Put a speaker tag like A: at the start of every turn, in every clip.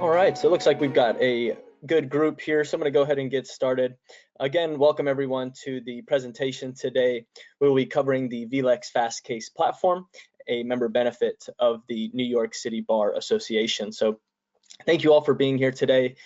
A: All right, so it looks like we've got a good group here, so I'm going to go ahead and get started. Again, welcome everyone to the presentation today. We'll be covering the vLex Fastcase platform, a member benefit of the New York City Bar Association. So thank you all for being here today,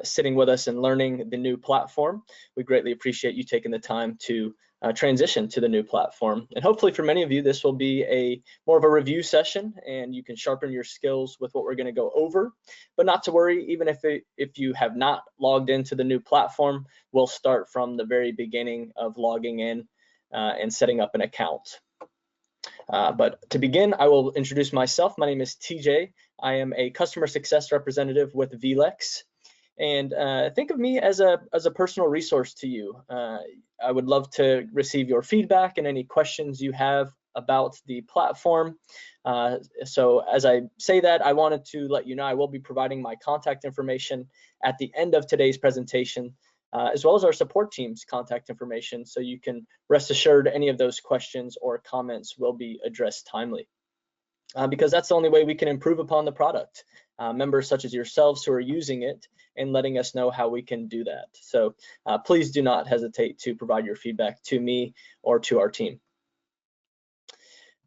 A: sitting with us and learning the new platform. We greatly appreciate you taking the time to transition to the new platform. And hopefully for many of you, this will be more of a review session and you can sharpen your skills with what we're going to go over. But not to worry, even if you have not logged into the new platform, we'll start from the very beginning of logging in and setting up an account. But to begin, I will introduce myself. My name is TJ. I am a customer success representative with vLex. And think of me as a personal resource to you. I would love to receive your feedback and any questions you have about the platform. So as I say that, I wanted to let you know I will be providing my contact information at the end of today's presentation, as well as our support team's contact information, so you can rest assured any of those questions or comments will be addressed timely. Because that's the only way we can improve upon the product. Members such as yourselves who are using it and letting us know how we can do that. So please do not hesitate to provide your feedback to me or to our team.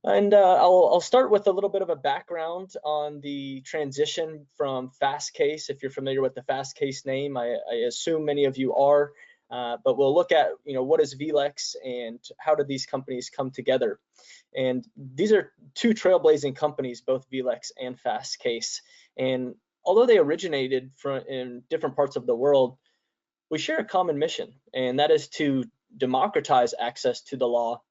A: And I'll start with a little bit of a background on the transition from Fastcase. If you're familiar with the Fastcase name, I assume many of you are, but we'll look at what is vLex and how did these companies come together. And these are two trailblazing companies, both vLex and Fastcase. And although they originated in different parts of the world, we share a common mission, and that is to democratize access to the law.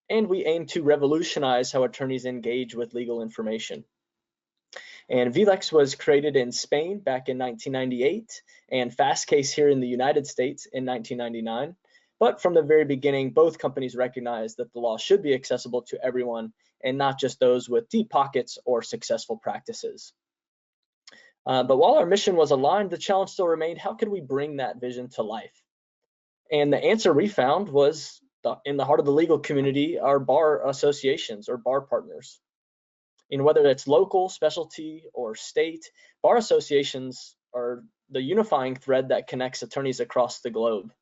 A: And we aim to revolutionize how attorneys engage with legal information. And vLex was created in Spain back in 1998, and Fastcase here in the United States in 1999. But from the very beginning, both companies recognized that the law should be accessible to everyone and not just those with deep pockets or successful practices. But while our mission was aligned, the challenge still remained: how could we bring that vision to life? And the answer we found was in the heart of the legal community, our bar associations or bar partners. Whether it's local, specialty, or state, bar associations are the unifying thread that connects attorneys across the globe.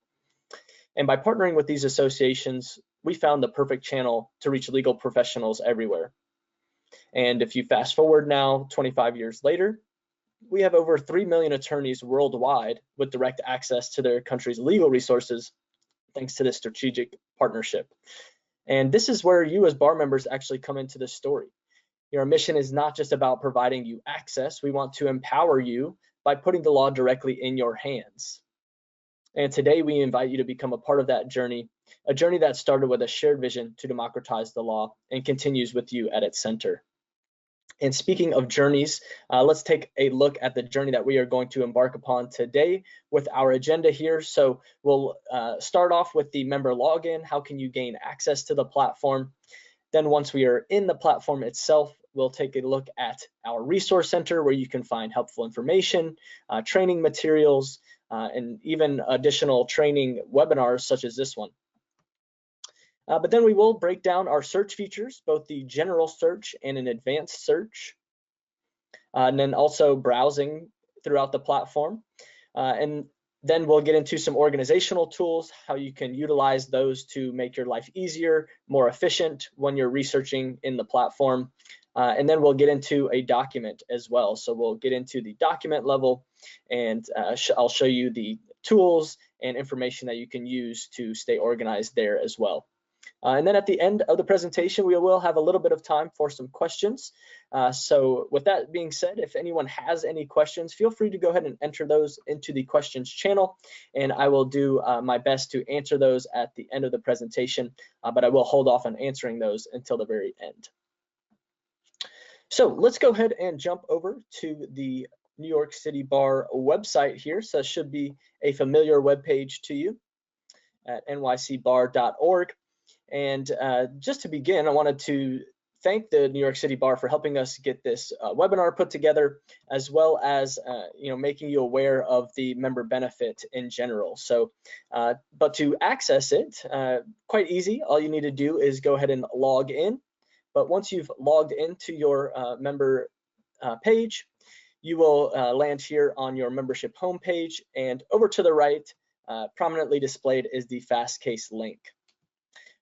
A: And by partnering with these associations, we found the perfect channel to reach legal professionals everywhere. And if you fast forward now, 25 years later, we have over 3 million attorneys worldwide with direct access to their country's legal resources, thanks to this strategic partnership. And this is where you as bar members actually come into this story. Our mission is not just about providing you access. We want to empower you by putting the law directly in your hands. And today we invite you to become a part of that journey, a journey that started with a shared vision to democratize the law and continues with you at its center. And speaking of journeys, let's take a look at the journey that we are going to embark upon today with our agenda here. So we'll start off with the member login. How can you gain access to the platform? Then once we are in the platform itself, we'll take a look at our resource center where you can find helpful information, training materials, and even additional training webinars such as this one. But then we will break down our search features, both the general search and an advanced search, and then also browsing throughout the platform. And then we'll get into some organizational tools, how you can utilize those to make your life easier, more efficient when you're researching in the platform. And then we'll get into a document as well. So we'll get into the document level, and I'll show you the tools and information that you can use to stay organized there as well. And then at the end of the presentation, we will have a little bit of time for some questions. So with that being said, if anyone has any questions, feel free to go ahead and enter those into the questions channel, and I will do my best to answer those at the end of the presentation, but I will hold off on answering those until the very end. So let's go ahead and jump over to the New York City Bar website here. So it should be a familiar web page to you at nycbar.org. And just to begin, I wanted to thank the New York City Bar for helping us get this webinar put together, as well as making you aware of the member benefit in general. So, but to access it, quite easy. All you need to do is go ahead and log in. But once you've logged into your member page, you will land here on your membership homepage, and over to the right, prominently displayed is the Fastcase link.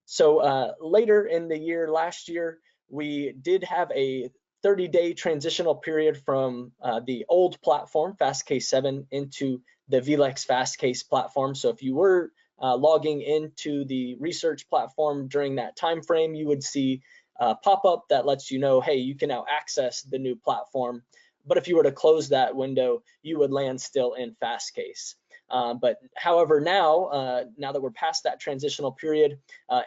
A: So later in the year, last year, we did have a 30-day transitional period from the old platform, Fastcase 7, into the vLex Fastcase platform. So if you were logging into the research platform during that time frame, you would see a pop-up that lets you know, hey, you can now access the new platform. But if you were to close that window, you would land still in Fastcase. But however, now that we're past that transitional period,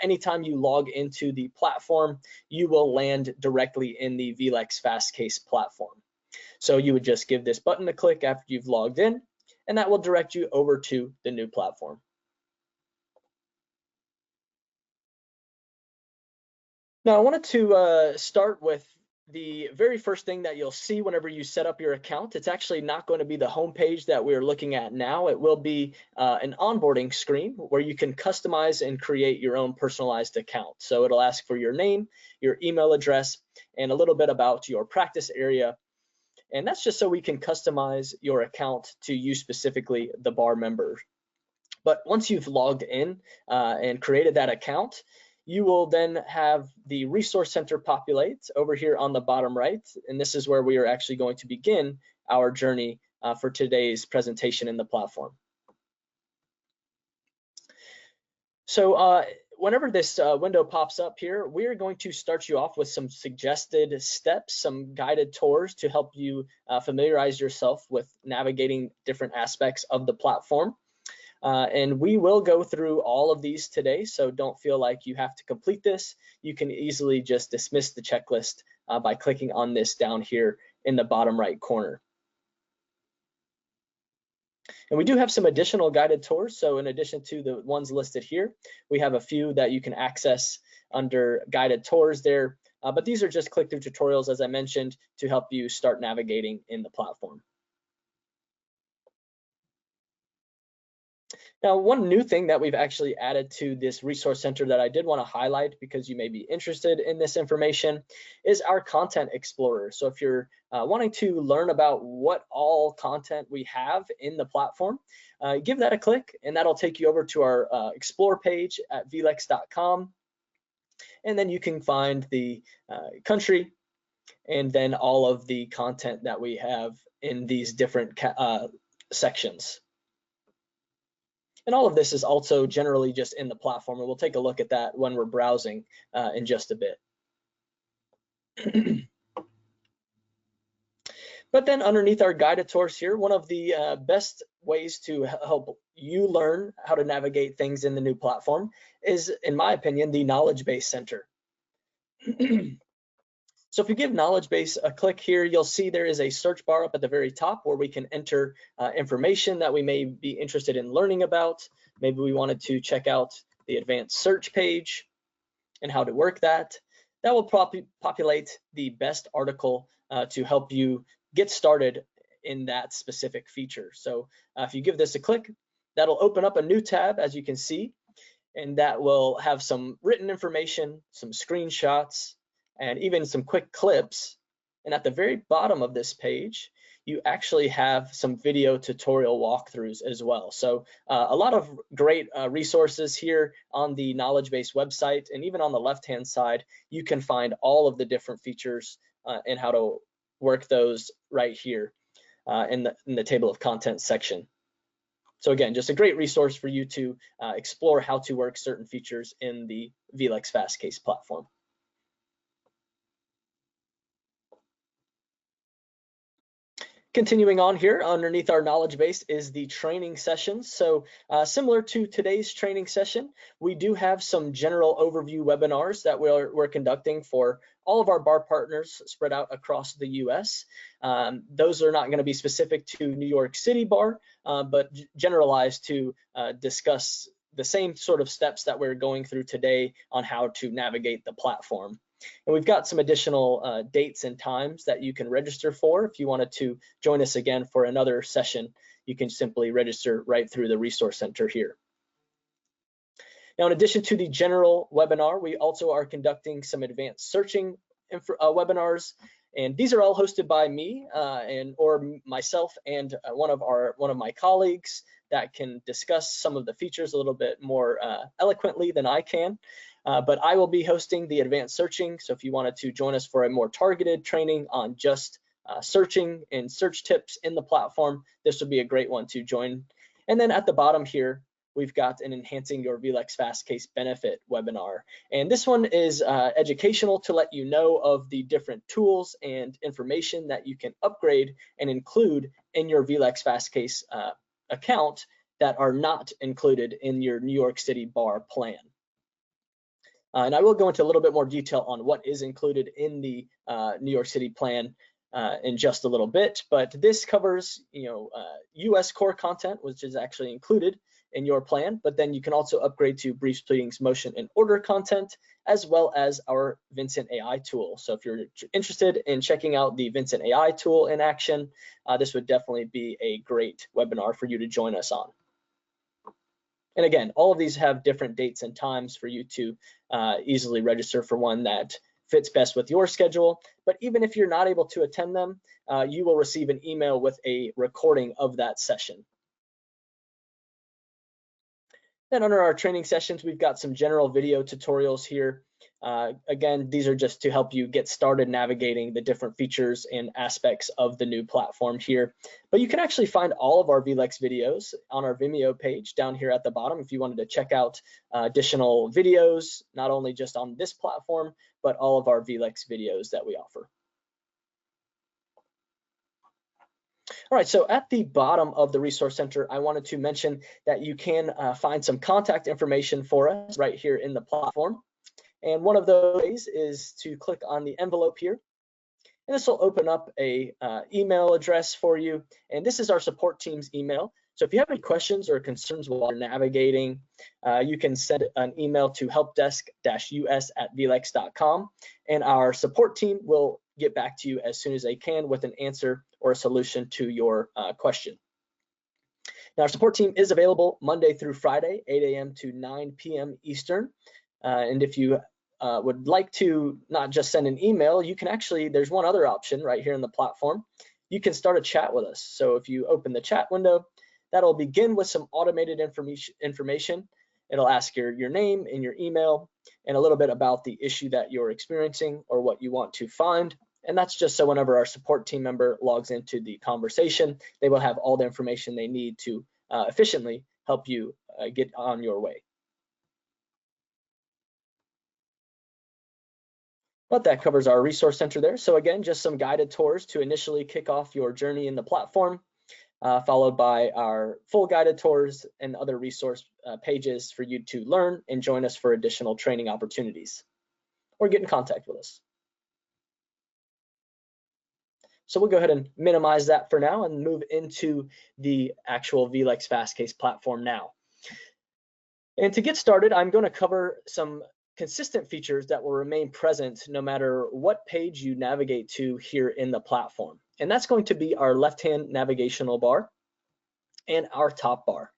A: anytime you log into the platform, you will land directly in the vLex Fastcase platform. So you would just give this button a click after you've logged in, and that will direct you over to the new platform. Now, I wanted to start with the very first thing that you'll see whenever you set up your account. It's actually not going to be the home page that we're looking at now. It will be an onboarding screen where you can customize and create your own personalized account. So it'll ask for your name, your email address, and a little bit about your practice area. And that's just so we can customize your account to you specifically, the bar member. But once you've logged in and created that account, you will then have the resource center populate over here on the bottom right. And this is where we are actually going to begin our journey for today's presentation in the platform. So whenever this window pops up here, we are going to start you off with some suggested steps, some guided tours to help you familiarize yourself with navigating different aspects of the platform. And we will go through all of these today, so don't feel like you have to complete this. You can easily just dismiss the checklist by clicking on this down here in the bottom right corner. And we do have some additional guided tours. So in addition to the ones listed here, we have a few that you can access under guided tours there. But these are just click-through tutorials, as I mentioned, to help you start navigating in the platform. Now, one new thing that we've actually added to this resource center that I did want to highlight because you may be interested in this information is our content explorer. So if you're wanting to learn about what all content we have in the platform, give that a click and that'll take you over to our explore page at vlex.com. And then you can find the country and then all of the content that we have in these different sections. And all of this is also generally just in the platform, and we'll take a look at that when we're browsing in just a bit. But then underneath our guided tours here, one of the best ways to help you learn how to navigate things in the new platform is, in my opinion, the Knowledge Base Center. So if you give Knowledge Base a click here, you'll see there is a search bar up at the very top where we can enter information that we may be interested in learning about. Maybe we wanted to check out the advanced search page and how to work that. That will populate the best article to help you get started in that specific feature. So if you give this a click, that'll open up a new tab, as you can see, and that will have some written information, some screenshots, and even some quick clips. And at the very bottom of this page, you actually have some video tutorial walkthroughs as well. So a lot of great resources here on the Knowledge Base website, and even on the left-hand side, you can find all of the different features and how to work those right here in the table of contents section. So again, just a great resource for you to explore how to work certain features in the vLex Fastcase platform. Continuing on here, underneath our knowledge base is the training sessions. So similar to today's training session, we do have some general overview webinars that we're conducting for all of our bar partners spread out across the US. Those are not going to be specific to New York City bar, but generalized to discuss the same sort of steps that we're going through today on how to navigate the platform. And we've got some additional dates and times that you can register for. If you wanted to join us again for another session, you can simply register right through the Resource Center here. Now, in addition to the general webinar, we also are conducting some advanced searching webinars. And these are all hosted by me or myself and one of my colleagues that can discuss some of the features a little bit more eloquently than I can. But I will be hosting the advanced searching. So if you wanted to join us for a more targeted training on just searching and search tips in the platform, this would be a great one to join. And then at the bottom here, we've got an Enhancing Your vLex Fastcase Benefit webinar. And this one is educational to let you know of the different tools and information that you can upgrade and include in your vLex Fastcase account that are not included in your New York City bar plan. And I will go into a little bit more detail on what is included in the New York City plan in just a little bit, but this covers, US core content, which is actually included in your plan, but then you can also upgrade to briefs, pleadings, motion, and order content, as well as our Vincent AI tool. So if you're interested in checking out the Vincent AI tool in action, this would definitely be a great webinar for you to join us on. And again, all of these have different dates and times for you to easily register for one that fits best with your schedule. But even if you're not able to attend them, you will receive an email with a recording of that session. Then under our training sessions, we've got some general video tutorials here. Again, these are just to help you get started navigating the different features and aspects of the new platform here. But you can actually find all of our vLex videos on our Vimeo page down here at the bottom if you wanted to check out additional videos, not only just on this platform, but all of our vLex videos that we offer. All right, so at the bottom of the Resource Center, I wanted to mention that you can find some contact information for us right here in the platform. And one of those ways is to click on the envelope here. And this will open up a email address for you. And this is our support team's email. So if you have any questions or concerns while you're navigating, you can send an email to helpdesk-us@vlex.com. And our support team will get back to you as soon as they can with an answer or a solution to your question. Now, our support team is available Monday through Friday, 8 a.m. to 9 p.m. Eastern. And if you would like to not just send an email, you can actually, there's one other option right here in the platform. You can start a chat with us. So if you open the chat window, that'll begin with some automated information. It'll ask your name and your email and a little bit about the issue that you're experiencing or what you want to find. And that's just so whenever our support team member logs into the conversation, they will have all the information they need to efficiently help you get on your way. But that covers our Resource Center there. So again, just some guided tours to initially kick off your journey in the platform, followed by our full guided tours and other resource pages for you to learn and join us for additional training opportunities or get in contact with us. So we'll go ahead and minimize that for now and move into the actual vLex Fastcase platform now. And to get started, I'm going to cover some consistent features that will remain present no matter what page you navigate to here in the platform. And that's going to be our left-hand navigational bar and our top bar.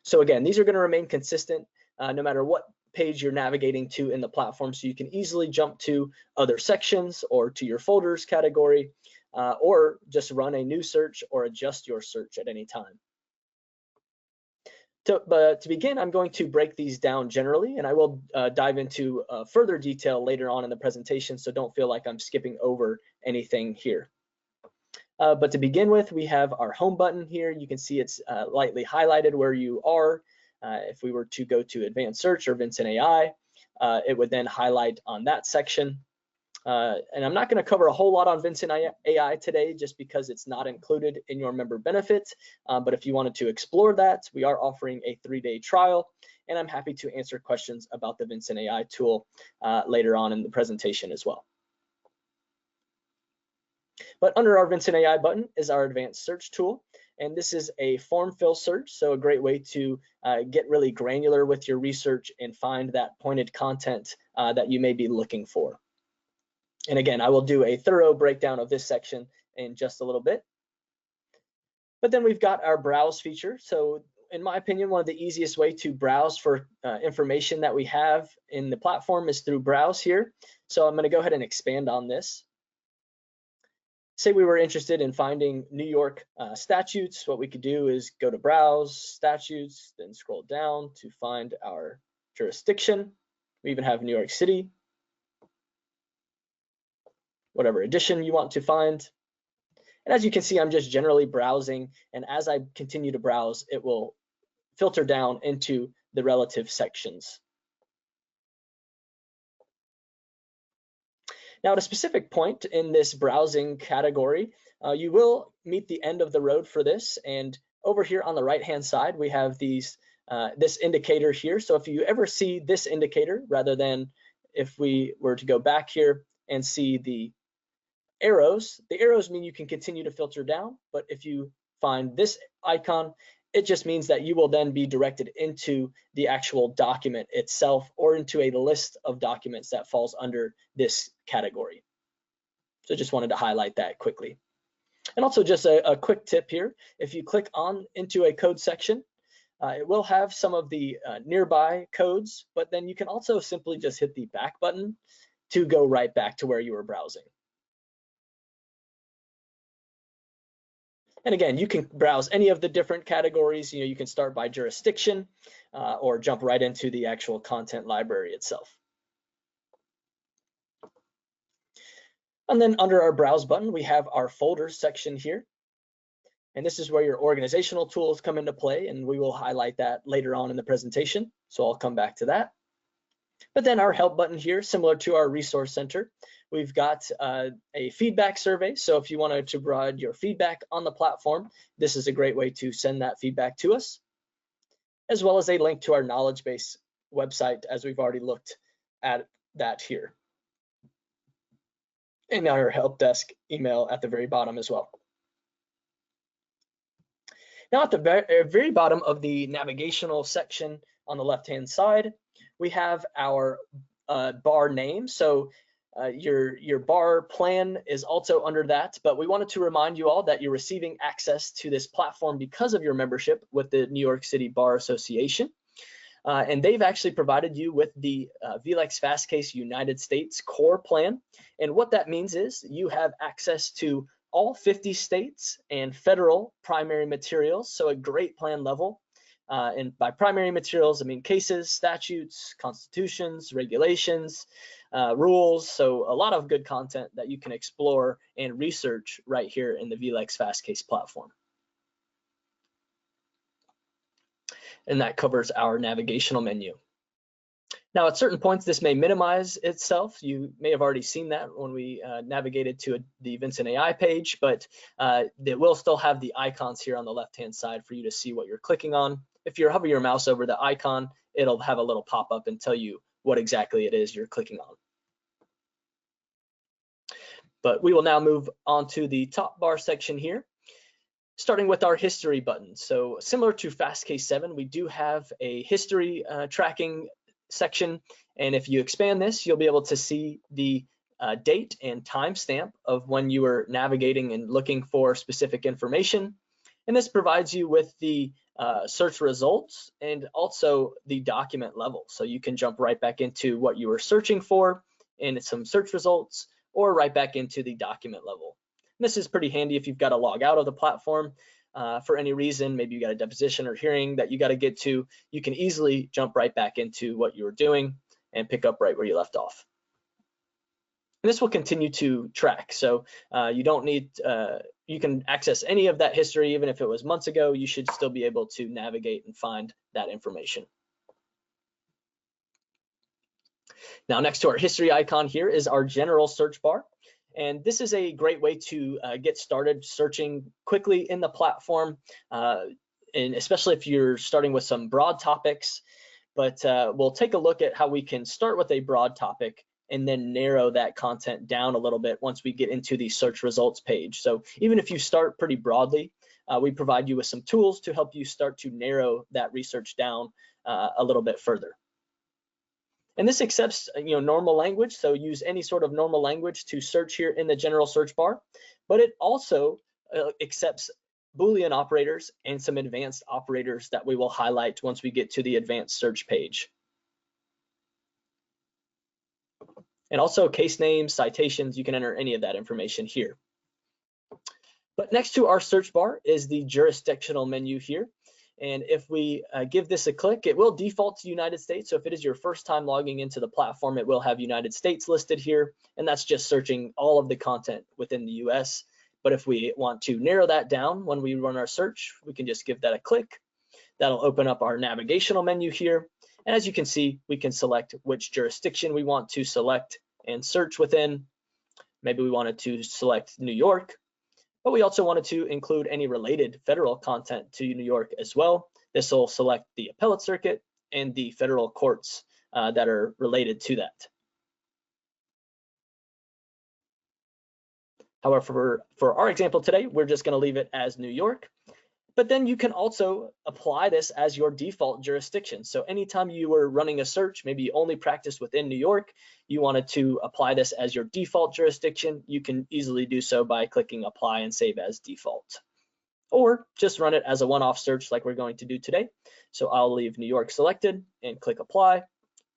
A: So again, these are going to remain consistent no matter what page you're navigating to in the platform, so you can easily jump to other sections or to your folders category or just run a new search or adjust your search at any time. But to begin, I'm going to break these down generally, and I will dive into further detail later on in the presentation, so don't feel like I'm skipping over anything here. But to begin with, we have our home button here. You can see it's lightly highlighted where you are. If we were to go to Advanced Search or Vincent AI, it would then highlight on that section. And I'm not going to cover a whole lot on Vincent AI today just because it's not included in your member benefits. But if you wanted to explore that, we are offering a 3-day trial, and I'm happy to answer questions about the Vincent AI tool later on in the presentation as well. But under our Vincent AI button is our Advanced Search tool. And this is a form fill search, so a great way to get really granular with your research and find that pointed content that you may be looking for. And again, I will do a thorough breakdown of this section in just a little bit. But then we've got our browse feature. So in my opinion, one of the easiest way to browse for information that we have in the platform is through browse here. So I'm going to go ahead and expand on this. say we were interested in finding New York statutes, what we could do is go to Browse, Statutes, then scroll down to find our jurisdiction. We even have New York City, whatever edition you want to find. And as you can see, I'm just generally browsing, and as I continue to browse, it will filter down into the relative sections. Now, at a specific point in this browsing category, you will meet the end of the road for this. And over here on the right-hand side, we have these this indicator here. So if you ever see this indicator, rather than if we were to go back here and see the arrows mean you can continue to filter down. But if you find this icon, it just means that you will then be directed into the actual document itself or into a list of documents that falls under this category. So just wanted to highlight that quickly. And also just a quick tip here, if you click on into a code section, it will have some of the nearby codes, but then you can also simply just hit the back button to go right back to where you were browsing. And again, you can browse any of the different categories. You can start by jurisdiction or jump right into the actual content library itself. And then under our browse button, we have our folders section here. And this is where your organizational tools come into play, and we will highlight that later on in the presentation. So I'll come back to that. But then our help button here, similar to our resource center, we've got a feedback survey. So if you wanted to provide your feedback on the platform, this is a great way to send that feedback to us, as well as a link to our knowledge base website, as we've already looked at that here. And our help desk email at the very bottom as well. Now at the very bottom of the navigational section on the left-hand side, we have our bar name. So your bar plan is also under that, but we wanted to remind you all that you're receiving access to this platform because of your membership with the New York City Bar Association. And they've actually provided you with the vLex Fastcase United States core plan. And what that means is you have access to all 50 states and federal primary materials, so a great plan level. And by primary materials, I mean cases, statutes, constitutions, regulations, rules. So a lot of good content that you can explore and research right here in the vLex Fastcase platform. And that covers our navigational menu. Now, at certain points, this may minimize itself. You may have already seen that when we navigated to the Vincent AI page, but it will still have the icons here on the left-hand side for you to see what you're clicking on. If you hover your mouse over the icon, it'll have a little pop-up and tell you what exactly it is you're clicking on. But we will now move on to the top bar section here, starting with our history button. So similar to Fastcase 7, we do have a history tracking section. And if you expand this, you'll be able to see the date and timestamp of when you were navigating and looking for specific information. And this provides you with the search results and also the document level. So you can jump right back into what you were searching for in some search results or right back into the document level. And this is pretty handy if you've got to log out of the platform for any reason. Maybe you got a deposition or hearing that you got to get to. You can easily jump right back into what you were doing and pick up right where you left off. And this will continue to track. So you don't need, you can access any of that history, even if it was months ago. You should still be able to navigate and find that information. Now, next to our history icon here is our general search bar. And this is a great way to get started searching quickly in the platform, and especially if you're starting with some broad topics. But we'll take a look at how we can start with a broad topic and then narrow that content down a little bit once we get into the search results page. So even if you start pretty broadly, we provide you with some tools to help you start to narrow that research down a little bit further. And this accepts normal language, so use any sort of normal language to search here in the general search bar, but it also accepts Boolean operators and some advanced operators that we will highlight once we get to the advanced search page. And also case names, citations, you can enter any of that information here. But next to our search bar is the jurisdictional menu here. And if we give this a click, it will default to United States. So if it is your first time logging into the platform, it will have United States listed here. And that's just searching all of the content within the US. But if we want to narrow that down when we run our search, we can just give that a click. That'll open up our navigational menu here. And as you can see, we can select which jurisdiction we want to select and search within. Maybe we wanted to select New York, but we also wanted to include any related federal content to New York as well. This will select the appellate circuit and the federal courts that are related to that. However, for our example today, we're just going to leave it as New York. But then you can also apply this as your default jurisdiction. So anytime you were running a search, maybe you only practiced within New York, you wanted to apply this as your default jurisdiction, you can easily do so by clicking apply and save as default. Or just run it as a one-off search like we're going to do today. So I'll leave New York selected and click apply,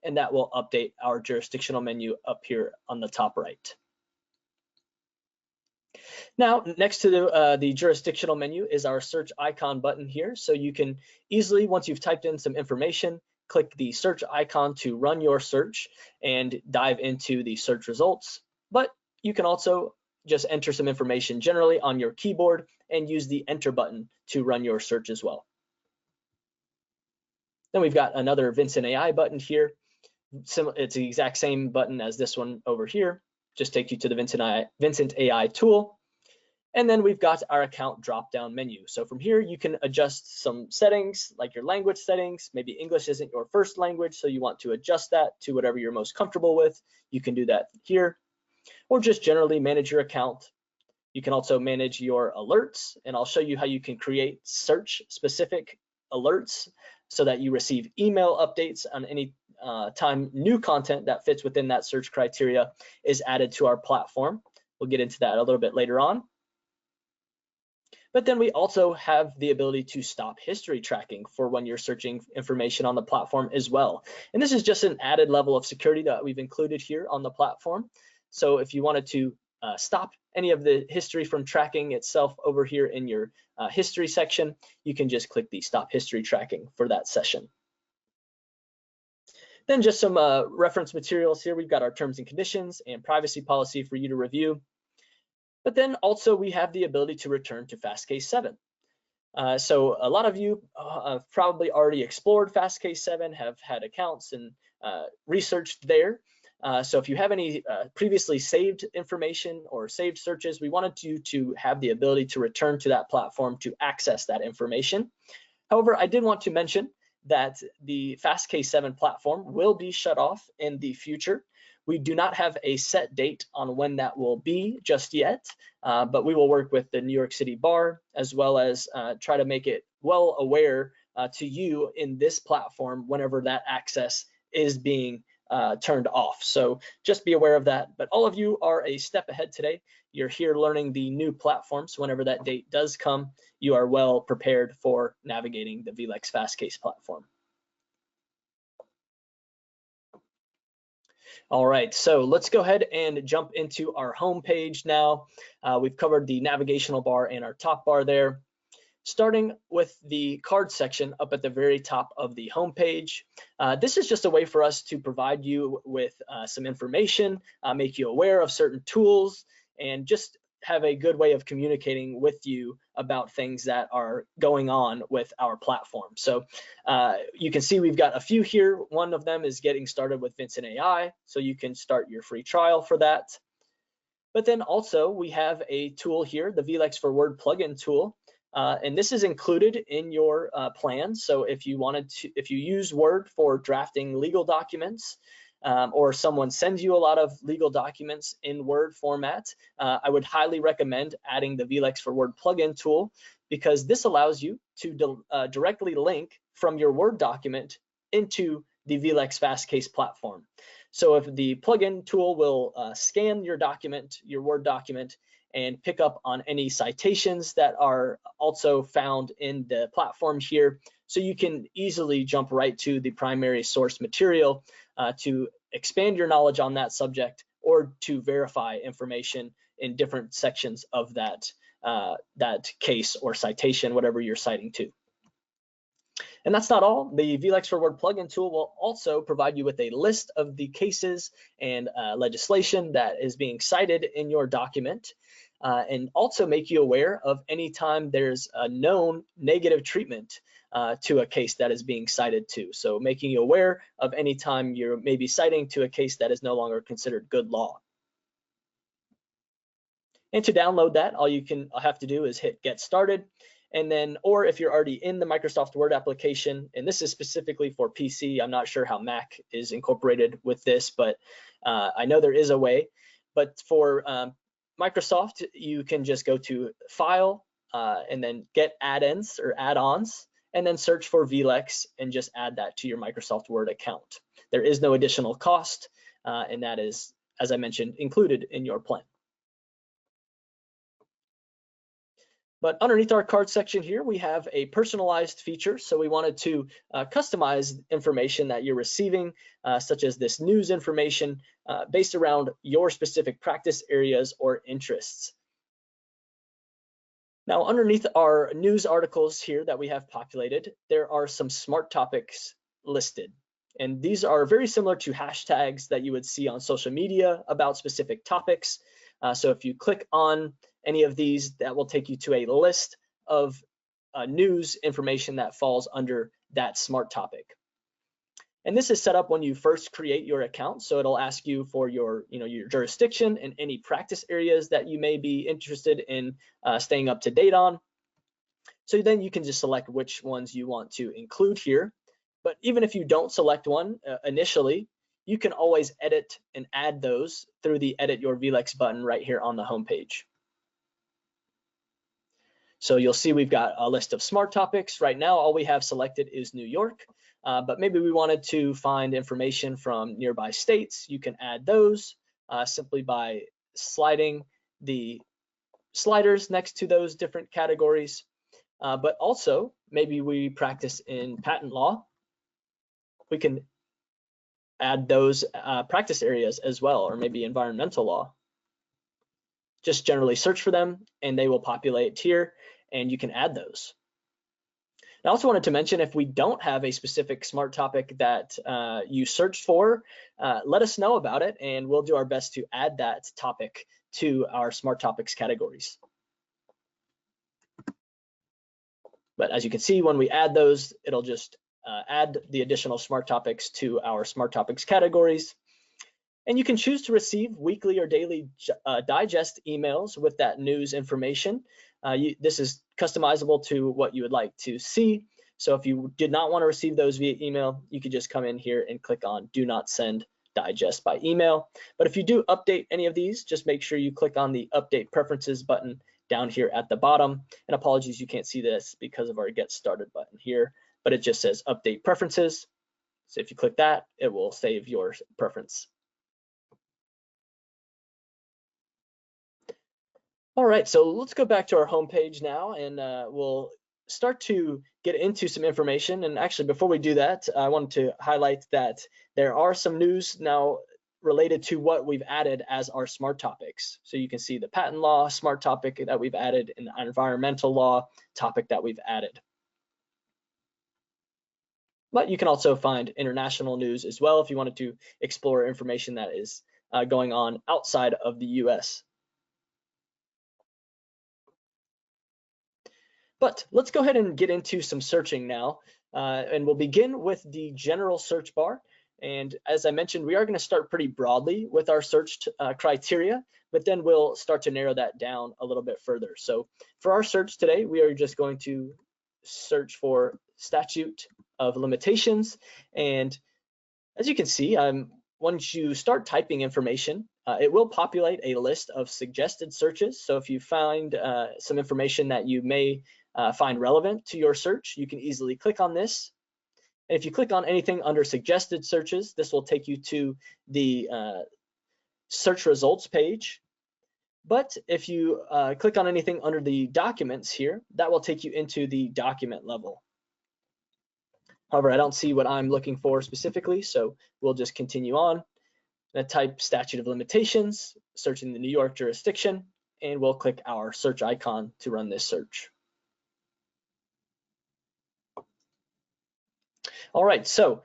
A: and that will update our jurisdictional menu up here on the top right. Now, next to the jurisdictional menu is our search icon button here. So you can easily, once you've typed in some information, click the search icon to run your search and dive into the search results. But you can also just enter some information generally on your keyboard and use the enter button to run your search as well. Then we've got another Vincent AI button here. It's the exact same button as this one over here. Just take you to the Vincent AI tool. And then we've got our account drop-down menu. So from here, you can adjust some settings, like your language settings. Maybe English isn't your first language, so you want to adjust that to whatever you're most comfortable with. You can do that here, or just generally manage your account. You can also manage your alerts, and I'll show you how you can create search-specific alerts so that you receive email updates on any time new content that fits within that search criteria is added to our platform. We'll get into that a little bit later on. But then we also have the ability to stop history tracking for when you're searching information on the platform as well. And this is just an added level of security that we've included here on the platform. So if you wanted to stop any of the history from tracking itself over here in your history section, you can just click the stop history tracking for that session. Then just some reference materials here. We've got our terms and conditions and privacy policy for you to review. But then also we have the ability to return to Fastcase 7. So a lot of you have probably already explored Fastcase 7, have had accounts and researched there. So if you have any previously saved information or saved searches, we wanted you to have the ability to return to that platform to access that information. However, I did want to mention that the Fastcase 7 platform will be shut off in the future. We do not have a set date on when that will be just yet, but we will work with the New York City Bar as well as try to make it well aware to you in this platform whenever that access is being turned off. So just be aware of that. But all of you are a step ahead today. You're here learning the new platform. So whenever that date does come, you are well prepared for navigating the vLex Fastcase platform. All right, so let's go ahead and jump into our home page now. We've covered the navigational bar and our top bar there. Starting with the card section up at the very top of the home page. This is just a way for us to provide you with some information, make you aware of certain tools, and just have a good way of communicating with you about things that are going on with our platform. So you can see we've got a few here. One of them is getting started with Vincent AI, so you can start your free trial for that. But then also we have a tool here, the vLex for Word plugin tool. And this is included in your plan. So if you use Word for drafting legal documents, or someone sends you a lot of legal documents in Word format, I would highly recommend adding the vLex for Word plugin tool, because this allows you to directly link from your Word document into the vLex Fastcase platform. So if the plugin tool will scan your document, your Word document, and pick up on any citations that are also found in the platform here, so you can easily jump right to the primary source material to expand your knowledge on that subject, or to verify information in different sections of that case or citation, whatever you're citing to. And that's not all. The vLex for Word plugin tool will also provide you with a list of the cases and legislation that is being cited in your document, and also make you aware of any time there's a known negative treatment to a case that is being cited to. So making you aware of any time you're maybe citing to a case that is no longer considered good law. And to download that, all you have to do is hit Get Started. And then, or if you're already in the Microsoft Word application, and this is specifically for PC, I'm not sure how Mac is incorporated with this, but I know there is a way. But for Microsoft, you can just go to File and then Get Add-ins or Add-ons, and then search for vLex and just add that to your Microsoft Word account. There is no additional cost, and that is, as I mentioned, included in your plan. But underneath our card section here, we have a personalized feature. So we wanted to customize information that you're receiving, such as this news information based around your specific practice areas or interests. Now, underneath our news articles here that we have populated, there are some smart topics listed. And these are very similar to hashtags that you would see on social media about specific topics. So if you click on any of these, that will take you to a list of news information that falls under that smart topic. And this is set up when you first create your account. So it'll ask you for your jurisdiction and any practice areas that you may be interested in staying up to date on. So then you can just select which ones you want to include here. But even if you don't select one initially, you can always edit and add those through the Edit Your vLex button right here on the home page. So you'll see we've got a list of smart topics. Right now, all we have selected is New York, but maybe we wanted to find information from nearby states. You can add those simply by sliding the sliders next to those different categories. But also, maybe we practice in patent law. We can add those practice areas as well, or maybe environmental law. Just generally search for them and they will populate here and you can add those. I also wanted to mention, if we don't have a specific smart topic that you searched for, let us know about it and we'll do our best to add that topic to our smart topics categories. But as you can see, when we add those, it'll just add the additional smart topics to our smart topics categories. And you can choose to receive weekly or daily digest emails with that news information. This is customizable to what you would like to see. So if you did not want to receive those via email, you could just come in here and click on Do Not Send Digest by Email. But if you do update any of these, just make sure you click on the Update Preferences button down here at the bottom. And apologies, you can't see this because of our Get Started button here, but it just says Update Preferences. So if you click that, it will save your preference. All right, so let's go back to our home page now and we'll start to get into some information. And actually, before we do that, I wanted to highlight that there are some news now related to what we've added as our smart topics. So you can see the patent law smart topic that we've added and the environmental law topic that we've added. But you can also find international news as well if you wanted to explore information that is going on outside of the US. But let's go ahead and get into some searching now, and we'll begin with the general search bar. And as I mentioned, we are going to start pretty broadly with our search criteria, but then we'll start to narrow that down a little bit further. So for our search today, we are just going to search for statute of limitations. And as you can see, once you start typing information, it will populate a list of suggested searches. So if you find some information that you may find relevant to your search, you can easily click on this. And if you click on anything under suggested searches, this will take you to the search results page. But if you click on anything under the documents here, that will take you into the document level. However, I don't see what I'm looking for specifically, so we'll just continue on. Then type statute of limitations, searching the New York jurisdiction, and we'll click our search icon to run this search. All right, so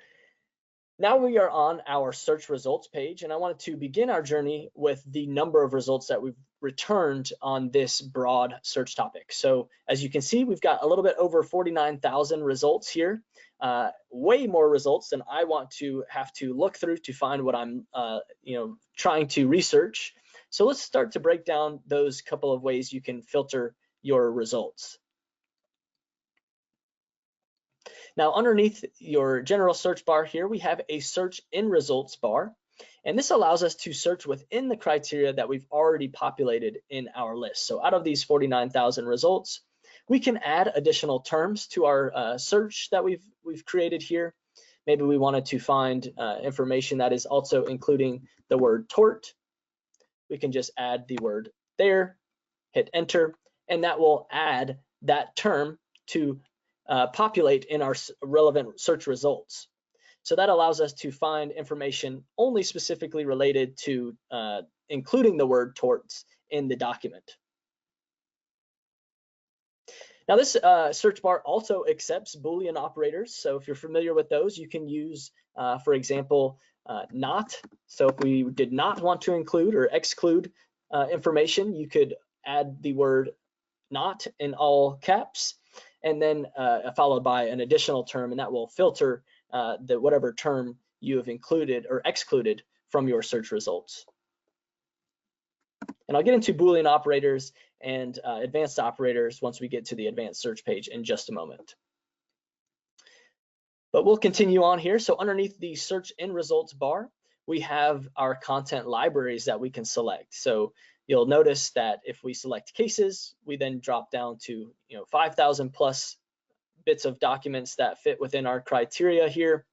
A: now we are on our search results page, and I wanted to begin our journey with the number of results that we've returned on this broad search topic. So as you can see, we've got a little bit over 49,000 results here, way more results than I want to have to look through to find what I'm trying to research. So let's start to break down those couple of ways you can filter your results. Now, underneath your general search bar here, we have a search in results bar, and this allows us to search within the criteria that we've already populated in our list. So out of these 49,000 results, we can add additional terms to our search that we've created here. Maybe we wanted to find information that is also including the word tort. We can just add the word there, hit enter, and that will add that term to populate in our relevant search results. So that allows us to find information only specifically related to including the word torts in the document. Now this search bar also accepts Boolean operators. So if you're familiar with those, you can use, for example, not. So if we did not want to include or exclude information, you could add the word not in all caps, and then followed by an additional term, and that will filter whatever term you have included or excluded from your search results. And I'll get into Boolean operators and advanced operators once we get to the advanced search page in just a moment. But we'll continue on here. So underneath the search in results bar, we have our content libraries that we can select. So you'll notice that if we select cases, we then drop down to 5,000 plus bits of documents that fit within our criteria here.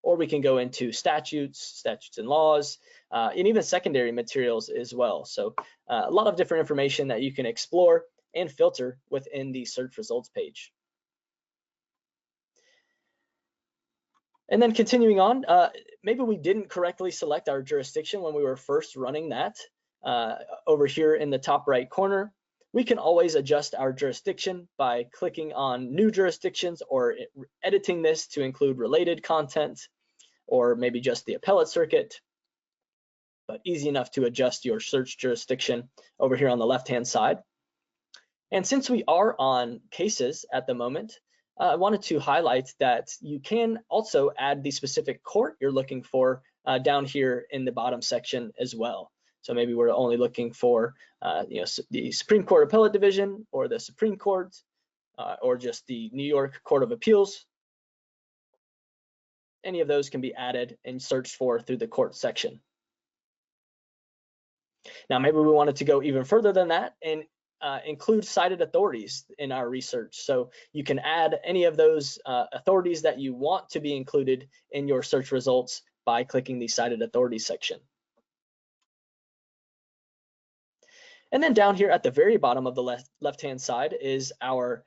A: Or we can go into statutes and laws, and even secondary materials as well. So a lot of different information that you can explore and filter within the search results page. And then continuing on, maybe we didn't correctly select our jurisdiction when we were first running that. Over here in the top right corner, we can always adjust our jurisdiction by clicking on new jurisdictions or editing this to include related content, or maybe just the appellate circuit, but easy enough to adjust your search jurisdiction over here on the left-hand side. And since we are on cases at the moment, I wanted to highlight that you can also add the specific court you're looking for down here in the bottom section as well. So maybe we're only looking for the Supreme Court Appellate Division, or the Supreme Court, or just the New York Court of Appeals. Any of those can be added and searched for through the court section. Now, maybe we wanted to go even further than that and include cited authorities in our research. So you can add any of those authorities that you want to be included in your search results by clicking the cited authorities section. And then down here at the very bottom of the left-hand side is our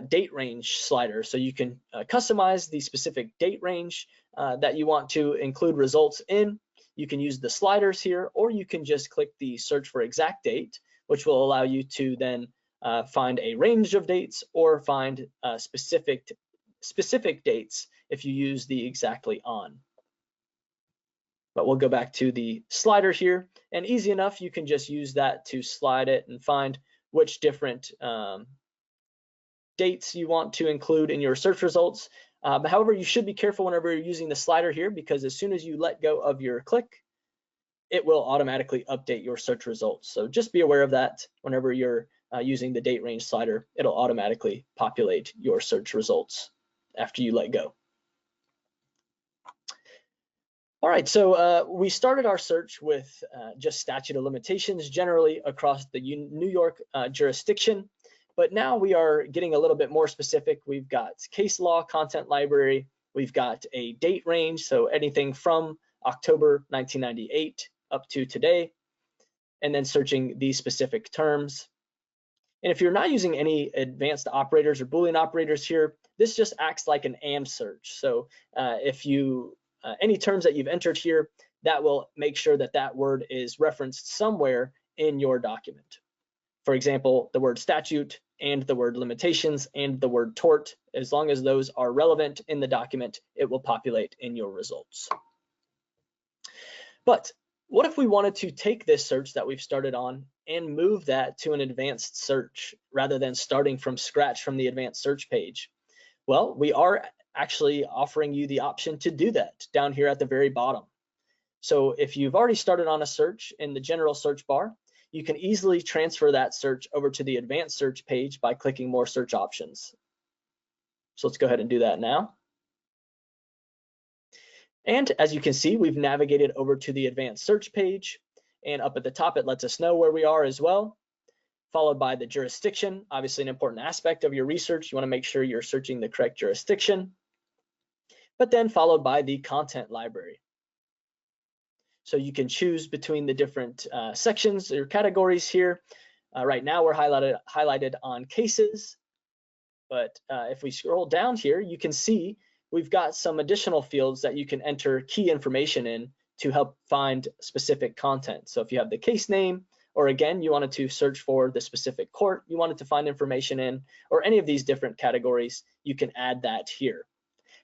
A: date range slider. So you can customize the specific date range that you want to include results in. You can use the sliders here, or you can just click the search for exact date, which will allow you to then find a range of dates or find specific dates if you use the exactly on. But we'll go back to the slider here, and easy enough, you can just use that to slide it and find which different dates you want to include in your search results. However, you should be careful whenever you're using the slider here, because as soon as you let go of your click, it will automatically update your search results. So just be aware of that. Whenever you're using the date range slider, it'll automatically populate your search results after you let go. All right, so we started our search with just statute of limitations generally across the New York jurisdiction, but now we are getting a little bit more specific. We've got case law content library, we've got a date range, so anything from October 1998 up to today, and then searching these specific terms. And if you're not using any advanced operators or Boolean operators here, this just acts like an and search. So if you any terms that you've entered here, that will make sure that that word is referenced somewhere in your document. For example, the word statute and the word limitations and the word tort, as long as those are relevant in the document, it will populate in your results. But what if we wanted to take this search that we've started on and move that to an advanced search rather than starting from scratch from the advanced search page? Well, we are actually offering you the option to do that down here at the very bottom. So if you've already started on a search in the general search bar, you can easily transfer that search over to the advanced search page by clicking more search options. So let's go ahead and do that now. And as you can see, we've navigated over to the advanced search page, and up at the top, it lets us know where we are as well, followed by the jurisdiction, obviously an important aspect of your research. You want to make sure you're searching the correct jurisdiction, but then followed by the content library. So you can choose between the different sections or categories here. Right now we're highlighted on cases, but if we scroll down here, you can see we've got some additional fields that you can enter key information in to help find specific content. So if you have the case name, or again, you wanted to search for the specific court you wanted to find information in, or any of these different categories, you can add that here.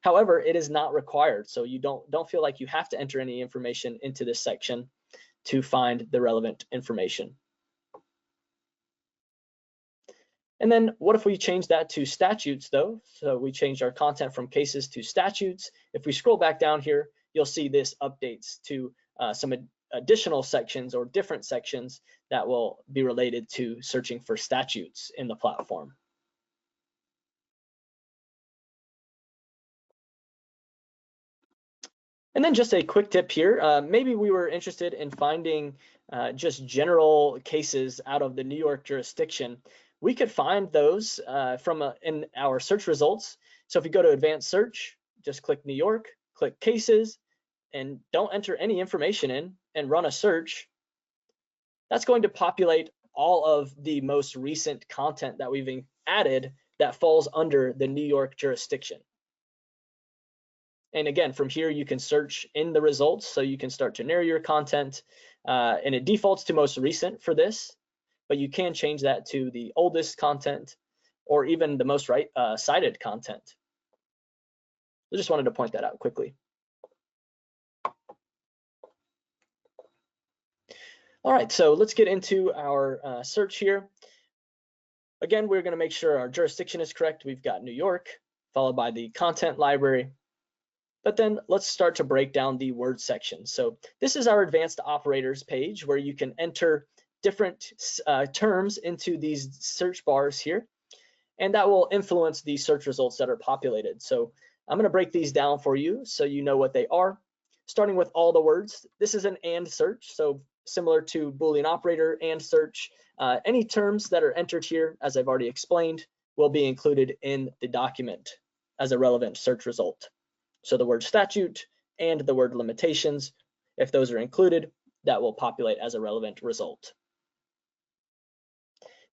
A: However, it is not required, so you don't feel like you have to enter any information into this section to find the relevant information. And then what if we change that to statutes though? So we changed our content from cases to statutes. If we scroll back down here, you'll see this updates to some additional sections or different sections that will be related to searching for statutes in the platform. And then just a quick tip here, maybe we were interested in finding just general cases out of the New York jurisdiction. We could find those in our search results. So if you go to advanced search, just click New York, click cases, and don't enter any information in and run a search. That's going to populate all of the most recent content that we've added that falls under the New York jurisdiction. And again, from here, you can search in the results, so you can start to narrow your content, and it defaults to most recent for this, but you can change that to the oldest content or even the most cited content. I just wanted to point that out quickly. All right, so let's get into our search here. Again, we're going to make sure our jurisdiction is correct. We've got New York, followed by the content library. But then let's start to break down the word section. So this is our advanced operators page where you can enter different terms into these search bars here, and that will influence the search results that are populated. So I'm going to break these down for you so you know what they are. Starting with all the words, this is an AND search, so similar to Boolean operator and search. Any terms that are entered here, as I've already explained, will be included in the document as a relevant search result. So the word statute and the word limitations, if those are included, that will populate as a relevant result.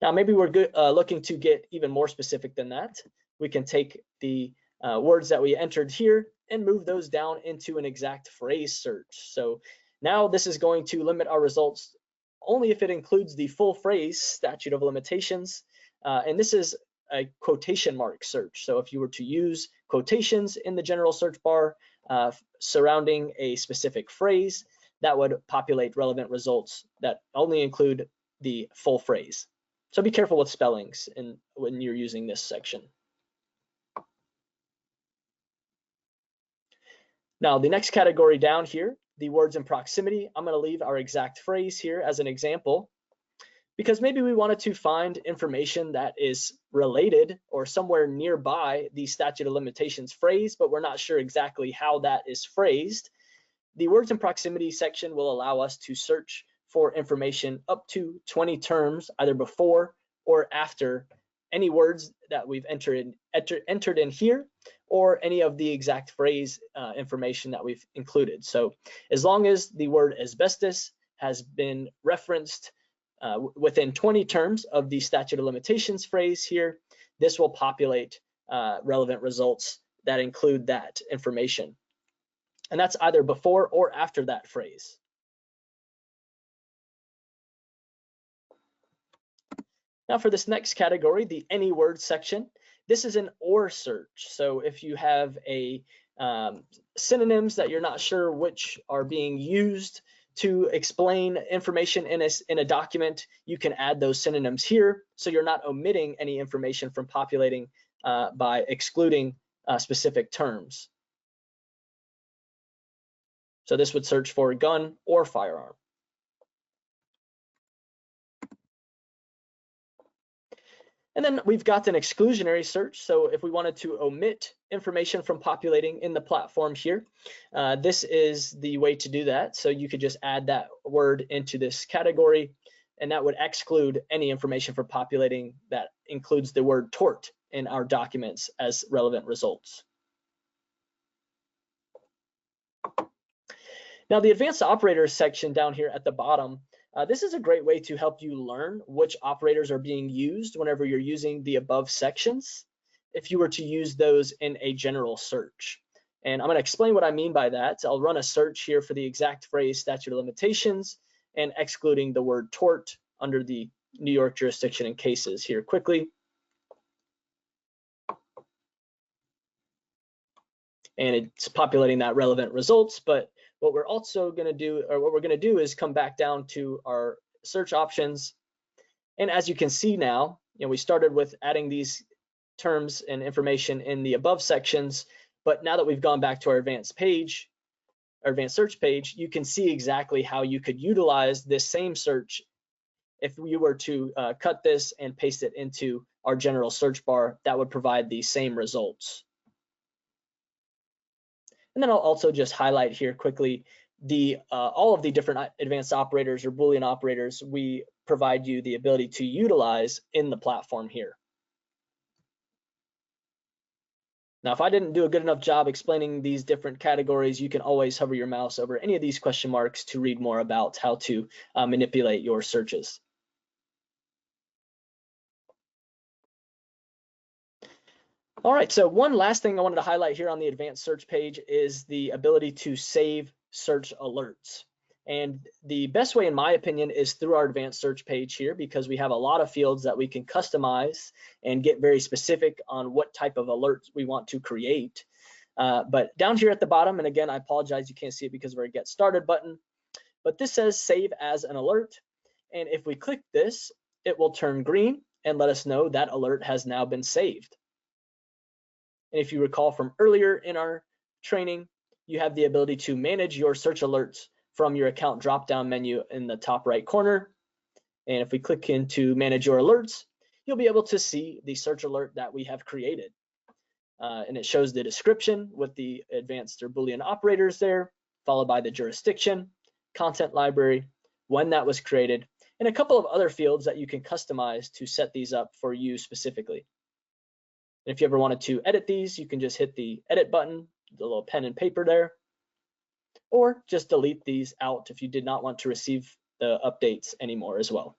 A: Now, maybe we're looking to get even more specific than that. We can take the words that we entered here and move those down into an exact phrase search. So now this is going to limit our results only if it includes the full phrase statute of limitations. And this is a quotation mark search. So if you were to use quotations in the general search bar surrounding a specific phrase, that would populate relevant results that only include the full phrase. So be careful with spellings when you're using this section. Now, the next category down here, the words in proximity, I'm going to leave our exact phrase here as an example, because maybe we wanted to find information that is related or somewhere nearby the statute of limitations phrase, but we're not sure exactly how that is phrased. The words in proximity section will allow us to search for information up to 20 terms, either before or after any words that we've entered in here, or any of the exact phrase information that we've included. So as long as the word asbestos has been referenced within 20 terms of the statute of limitations phrase here, this will populate relevant results that include that information. And that's either before or after that phrase. Now for this next category, the any word section, this is an or search. So if you have a synonyms that you're not sure which are being used to explain information in a document, you can add those synonyms here, so you're not omitting any information from populating by excluding specific terms. So this would search for gun or firearm. And then we've got an exclusionary search. So if we wanted to omit information from populating in the platform here, this is the way to do that. So you could just add that word into this category, and that would exclude any information from populating that includes the word tort in our documents as relevant results. Now the advanced operators section down here at the bottom, this is a great way to help you learn which operators are being used whenever you're using the above sections, if you were to use those in a general search. And I'm going to explain what I mean by that. I'll run a search here for the exact phrase statute of limitations and excluding the word tort under the New York jurisdiction and cases here quickly. And it's populating that relevant results, but what we're also going to do, or what we're going to do, is come back down to our search options. And as you can see now, we started with adding these terms and information in the above sections, but now that we've gone back to our advanced page, our advanced search page, you can see exactly how you could utilize this same search if we were to cut this and paste it into our general search bar. That would provide the same results. And then I'll also just highlight here quickly all of the different advanced operators or Boolean operators we provide you the ability to utilize in the platform here. Now, if I didn't do a good enough job explaining these different categories, you can always hover your mouse over any of these question marks to read more about how to manipulate your searches. All right, so one last thing I wanted to highlight here on the advanced search page is the ability to save search alerts. And the best way, in my opinion, is through our advanced search page here, because we have a lot of fields that we can customize and get very specific on what type of alerts we want to create. But down here at the bottom, and again, I apologize, you can't see it because of our Get Started button, but this says Save as an Alert. And if we click this, it will turn green and let us know that alert has now been saved. And if you recall from earlier in our training, you have the ability to manage your search alerts from your account drop-down menu in the top right corner. And if we click into manage your alerts, you'll be able to see the search alert that we have created. And it shows the description with the advanced or Boolean operators there, followed by the jurisdiction, content library, when that was created, and a couple of other fields that you can customize to set these up for you specifically. And if you ever wanted to edit these, you can just hit the edit button, the little pen and paper there, or just delete these out if you did not want to receive the updates anymore as well.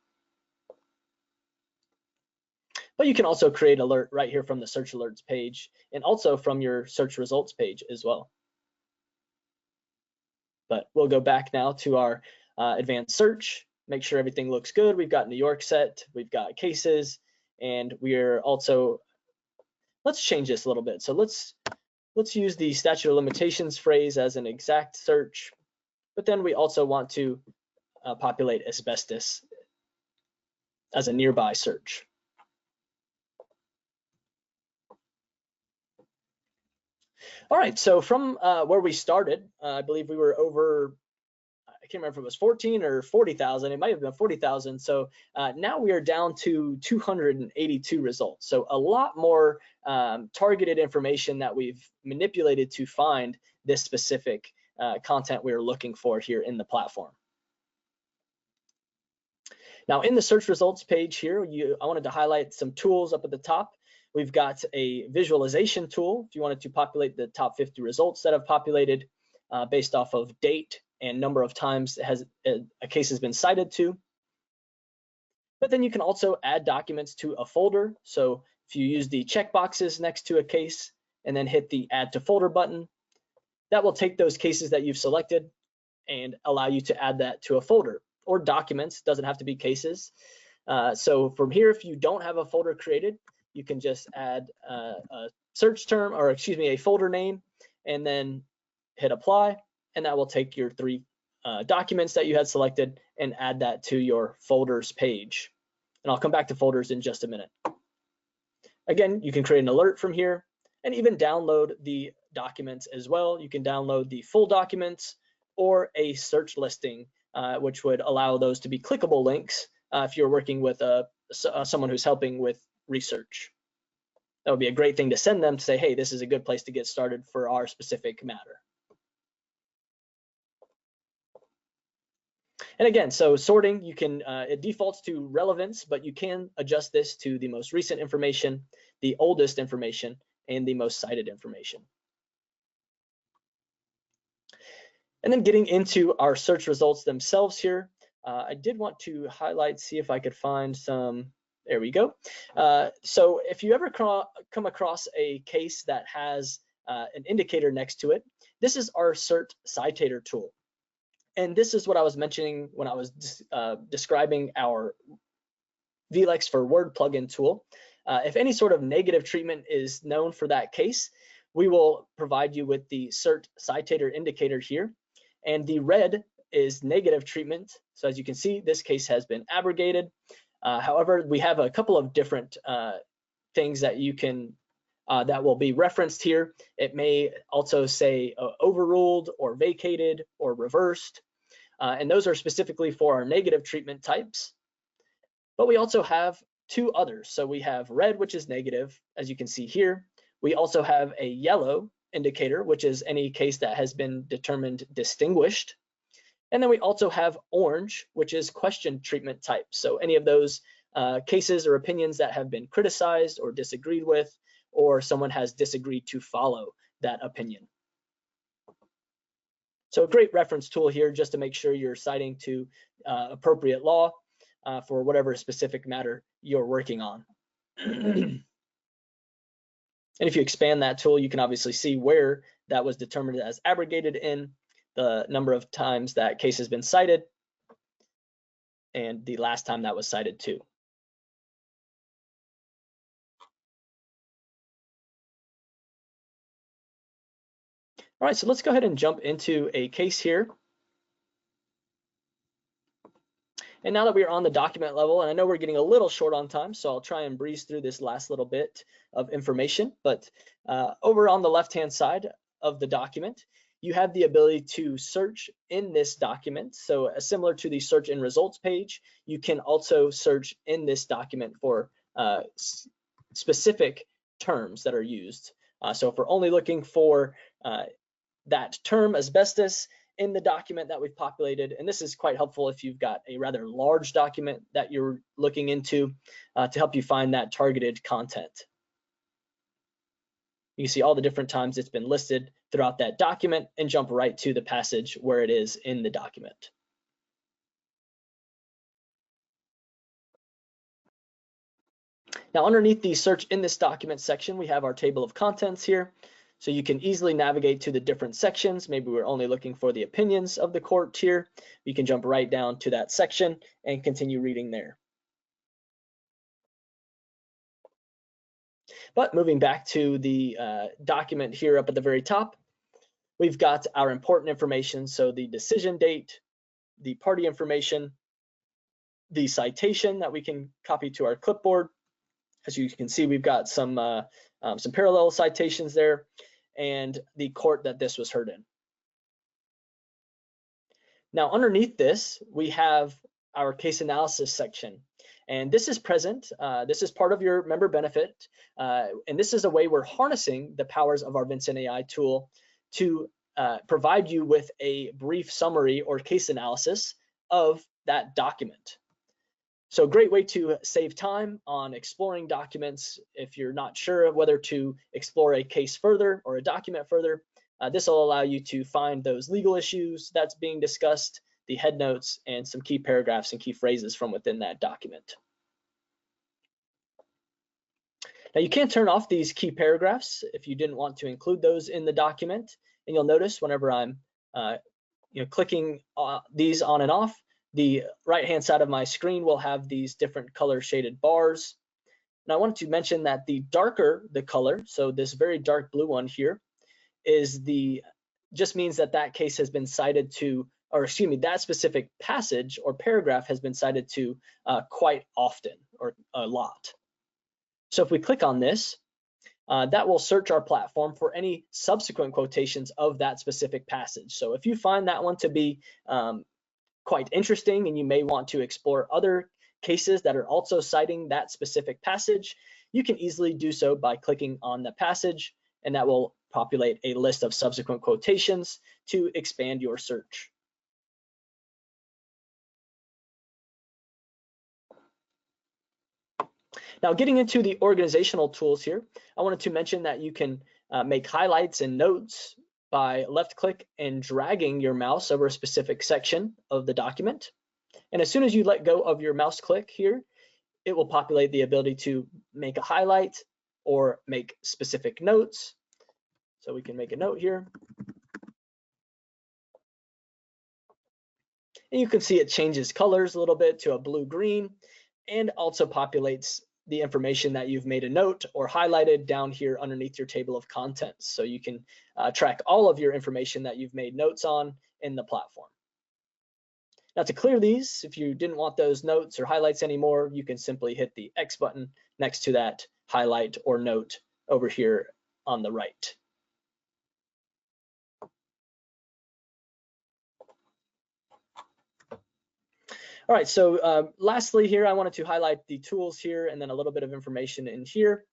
A: But you can also create alert right here from the search alerts page and also from your search results page as well. But we'll go back now to our advanced search, make sure everything looks good. We've got New York set, we've got cases, and we're also, let's change this a little bit. So let's use the statute of limitations phrase as an exact search, but then we also want to populate asbestos as a nearby search. All right, so from where we started, I believe we were over, I can't remember if it was 14 or 40,000. It might have been 40,000. So now we are down to 282 results. So a lot more targeted information that we've manipulated to find this specific content we're looking for here in the platform. Now in the search results page here, I wanted to highlight some tools up at the top. We've got a visualization tool if you wanted to populate the top 50 results that have populated based off of date and number of times a case has been cited to. But then you can also add documents to a folder. So if you use the checkboxes next to a case and then hit the add to folder button, that will take those cases that you've selected and allow you to add that to a folder or documents. Doesn't have to be cases. So from here, if you don't have a folder created, you can just add a search term, or excuse me, a folder name, and then hit apply, and that will take your 3 documents that you had selected and add that to your folders page. And I'll come back to folders in just a minute. Again, you can create an alert from here and even download the documents as well. You can download the full documents or a search listing, which would allow those to be clickable links if you're working with someone who's helping with research. That would be a great thing to send them to say, hey, this is a good place to get started for our specific matter. And again, so sorting, you can, it defaults to relevance, but you can adjust this to the most recent information, the oldest information, and the most cited information. And then getting into our search results themselves here, I did want to highlight, see if I could find some, there we go. So if you ever come across a case that has an indicator next to it, this is our cert citator tool. And this is what I was mentioning when I was describing our vLex for Word plugin tool. If any sort of negative treatment is known for that case, we will provide you with the cert citator indicator here. And the red is negative treatment. So as you can see, this case has been abrogated. However, we have a couple of different things that you can that will be referenced here. It may also say overruled or vacated or reversed. And those are specifically for our negative treatment types. But we also have 2 others. So we have red, which is negative, as you can see here. We also have a yellow indicator, which is any case that has been determined distinguished. And then we also have orange, which is question treatment type. So any of those cases or opinions that have been criticized or disagreed with, or someone has disagreed to follow that opinion. So a great reference tool here just to make sure you're citing to appropriate law for whatever specific matter you're working on. And if you expand that tool, you can obviously see where that was determined as abrogated in, the number of times that case has been cited, and the last time that was cited too. All right, so let's go ahead and jump into a case here. And now that we are on the document level, and I know we're getting a little short on time, so I'll try and breeze through this last little bit of information. But over on the left-hand side of the document, you have the ability to search in this document. So similar to the search in results page, you can also search in this document for specific terms that are used. So if we're only looking for that term asbestos in the document that we've populated, and this is quite helpful if you've got a rather large document that you're looking into to help you find that targeted content. You can see all the different times it's been listed throughout that document and jump right to the passage where it is in the document. Now, underneath the search in this document section, we have our table of contents here. So you can easily navigate to the different sections. Maybe we're only looking for the opinions of the court here. You can jump right down to that section and continue reading there. But moving back to the document here up at the very top, we've got our important information. So the decision date, the party information, the citation that we can copy to our clipboard. As you can see, we've got some parallel citations there, and the court that this was heard in. Now, underneath this, we have our case analysis section, and this is present. This is part of your member benefit, and this is a way we're harnessing the powers of our Vincent AI tool to provide you with a brief summary or case analysis of that document. So a great way to save time on exploring documents if you're not sure whether to explore a case further or a document further. This will allow you to find those legal issues that's being discussed, the head notes, and some key paragraphs and key phrases from within that document. Now you can turn off these key paragraphs if you didn't want to include those in the document. And you'll notice whenever I'm clicking these on and off, the right-hand side of my screen will have these different color shaded bars. And I wanted to mention that the darker the color, so this very dark blue one here, just means that that case has been cited to, or excuse me, that specific passage or paragraph has been cited to quite often or a lot. So if we click on this, that will search our platform for any subsequent quotations of that specific passage. So if you find that one to be quite interesting and you may want to explore other cases that are also citing that specific passage, you can easily do so by clicking on the passage, and that will populate a list of subsequent quotations to expand your search. Now, getting into the organizational tools here, I wanted to mention that you can make highlights and notes by left click and dragging your mouse over a specific section of the document. And as soon as you let go of your mouse click here, it will populate the ability to make a highlight or make specific notes. So we can make a note here. And you can see it changes colors a little bit to a blue-green, and also populates the information that you've made a note or highlighted down here underneath your table of contents. So you can track all of your information that you've made notes on in the platform. Now, to clear these, if you didn't want those notes or highlights anymore, you can simply hit the X button next to that highlight or note over here on the right. All right, so lastly here, I wanted to highlight the tools here and then a little bit of information in here.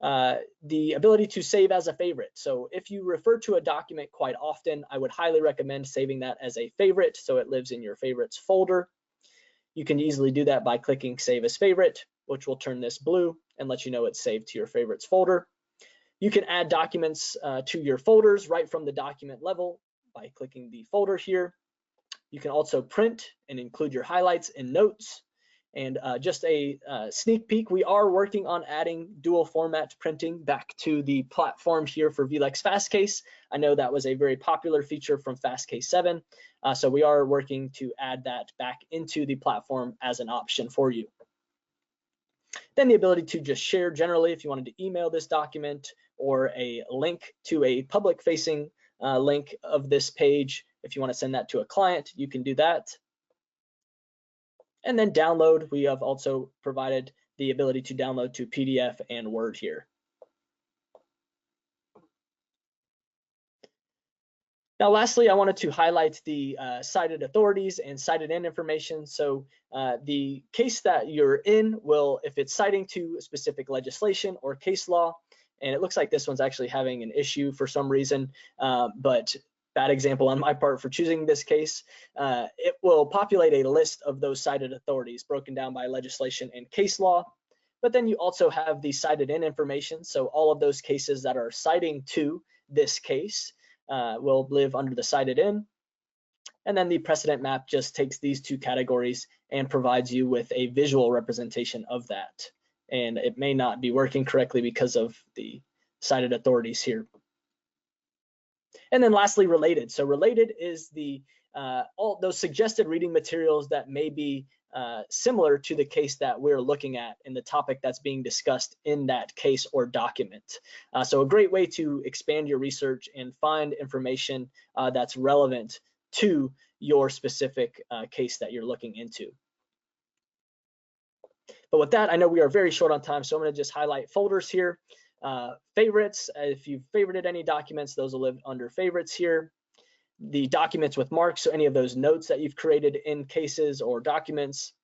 A: The ability to save as a favorite. So if you refer to a document quite often, I would highly recommend saving that as a favorite so it lives in your favorites folder. You can easily do that by clicking Save as Favorite, which will turn this blue and let you know it's saved to your favorites folder. You can add documents to your folders right from the document level by clicking the folder here. You can also print and include your highlights and notes. And just a sneak peek, we are working on adding dual format printing back to the platform here for vLex Fastcase. I know that was a very popular feature from Fastcase 7, so we are working to add that back into the platform as an option for you. Then the ability to just share generally if you wanted to email this document or a link to a public facing link of this page. If you want to send that to a client, you can do that. And then download, we have also provided the ability to download to PDF and Word here. Now, lastly, I wanted to highlight the cited authorities and cited in information. So the case that you're in will, if it's citing to specific legislation or case law, and it looks like this one's actually having an issue for some reason, but bad example on my part for choosing this case, it will populate a list of those cited authorities broken down by legislation and case law. But then you also have the cited in information. So all of those cases that are citing to this case will live under the cited in. And then the precedent map just takes these two categories and provides you with a visual representation of that. And it may not be working correctly because of the cited authorities here. And then lastly, related. So related is the all those suggested reading materials that may be similar to the case that we're looking at and the topic that's being discussed in that case or document. So a great way to expand your research and find information that's relevant to your specific case that you're looking into. But with that, I know we are very short on time, so I'm going to just highlight folders here. Favorites, if you've favorited any documents, those will live under favorites here. The documents with marks, so any of those notes that you've created in cases or documents.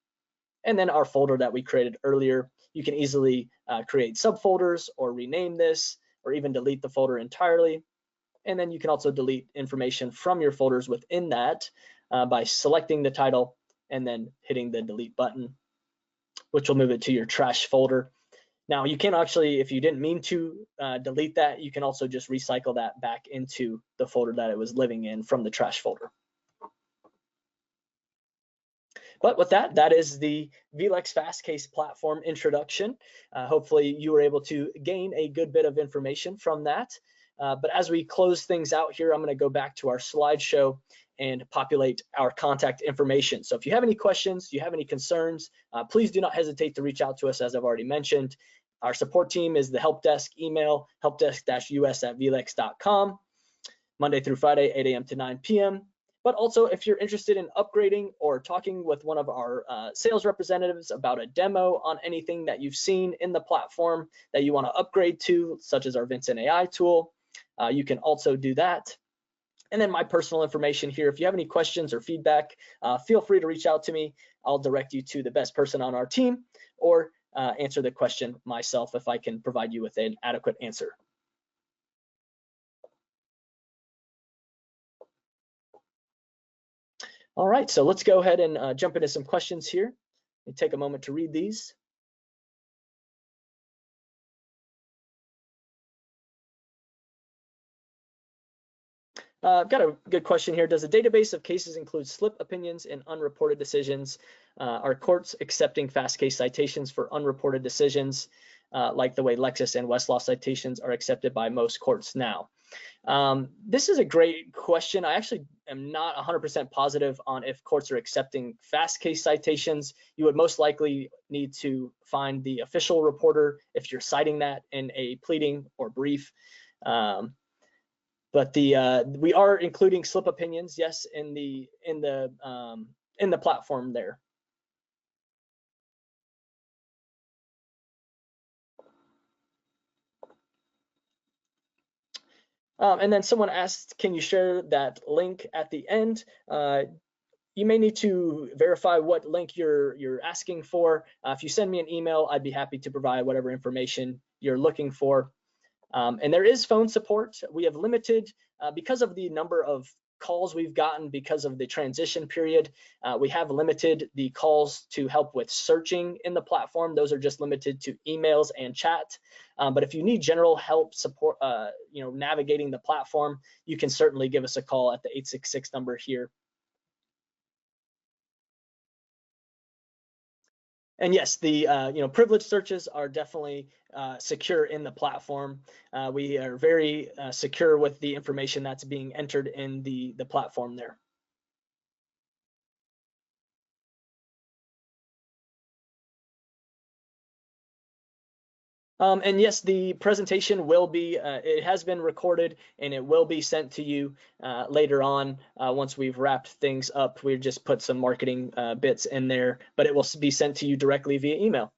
A: And then our folder that we created earlier. You can easily create subfolders or rename this or even delete the folder entirely. And then you can also delete information from your folders within that by selecting the title and then hitting the delete button, which will move it to your trash folder. Now you can actually, if you didn't mean to delete that, you can also just recycle that back into the folder that it was living in from the trash folder. But with that, that is the vLex Fastcase platform introduction. Hopefully you were able to gain a good bit of information from that. But as we close things out here, I'm going to go back to our slideshow and populate our contact information. So if you have any questions, you have any concerns, please do not hesitate to reach out to us, as I've already mentioned. Our support team is the help desk email, helpdesk-us@vlex.com, Monday through Friday, 8 a.m. to 9 p.m. But also, if you're interested in upgrading or talking with one of our sales representatives about a demo on anything that you've seen in the platform that you want to upgrade to, such as our Vincent AI tool, you can also do that. And then my personal information here, if you have any questions or feedback, feel free to reach out to me. I'll direct you to the best person on our team, or answer the question myself if I can provide you with an adequate answer. All right, so let's go ahead and jump into some questions here and take a moment to read these. I've got a good question here. Does a database of cases include slip opinions and unreported decisions? Are courts accepting Fastcase citations for unreported decisions, like the way Lexis and Westlaw citations are accepted by most courts now? This is a great question. I actually am not 100% positive on if courts are accepting Fastcase citations. You would most likely need to find the official reporter if you're citing that in a pleading or brief. But we are including slip opinions, yes, in the platform there. And then someone asked, can you share that link at the end? You may need to verify what link you're asking for. If you send me an email, I'd be happy to provide whatever information you're looking for. And there is phone support. We have limited, because of the number of calls we've gotten because of the transition period, we have limited the calls to help with searching in the platform. Those are just limited to emails and chat. But if you need general help support, navigating the platform, you can certainly give us a call at the 866 number here. And yes, the privilege searches are definitely secure in the platform. We are very secure with the information that's being entered in the platform there. And yes, the presentation will be, it has been recorded and it will be sent to you later on once we've wrapped things up. We've just put some marketing bits in there, but it will be sent to you directly via email.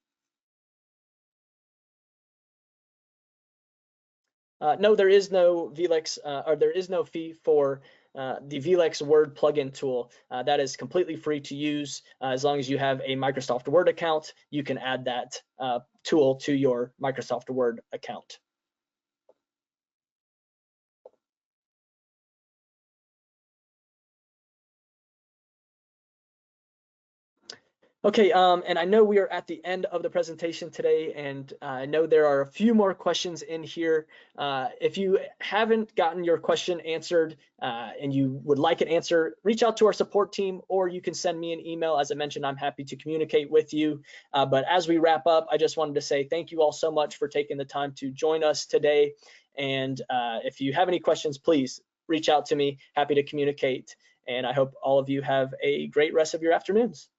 A: No, there is no vLex, or there is no fee for the vLex Word plugin tool. That is completely free to use. As long as you have a Microsoft Word account, you can add that tool to your Microsoft Word account. Okay, and I know we are at the end of the presentation today, and I know there are a few more questions in here. If you haven't gotten your question answered and you would like an answer, reach out to our support team, or you can send me an email. As I mentioned, I'm happy to communicate with you. But as we wrap up, I just wanted to say thank you all so much for taking the time to join us today. And if you have any questions, please reach out to me. Happy to communicate. And I hope all of you have a great rest of your afternoons.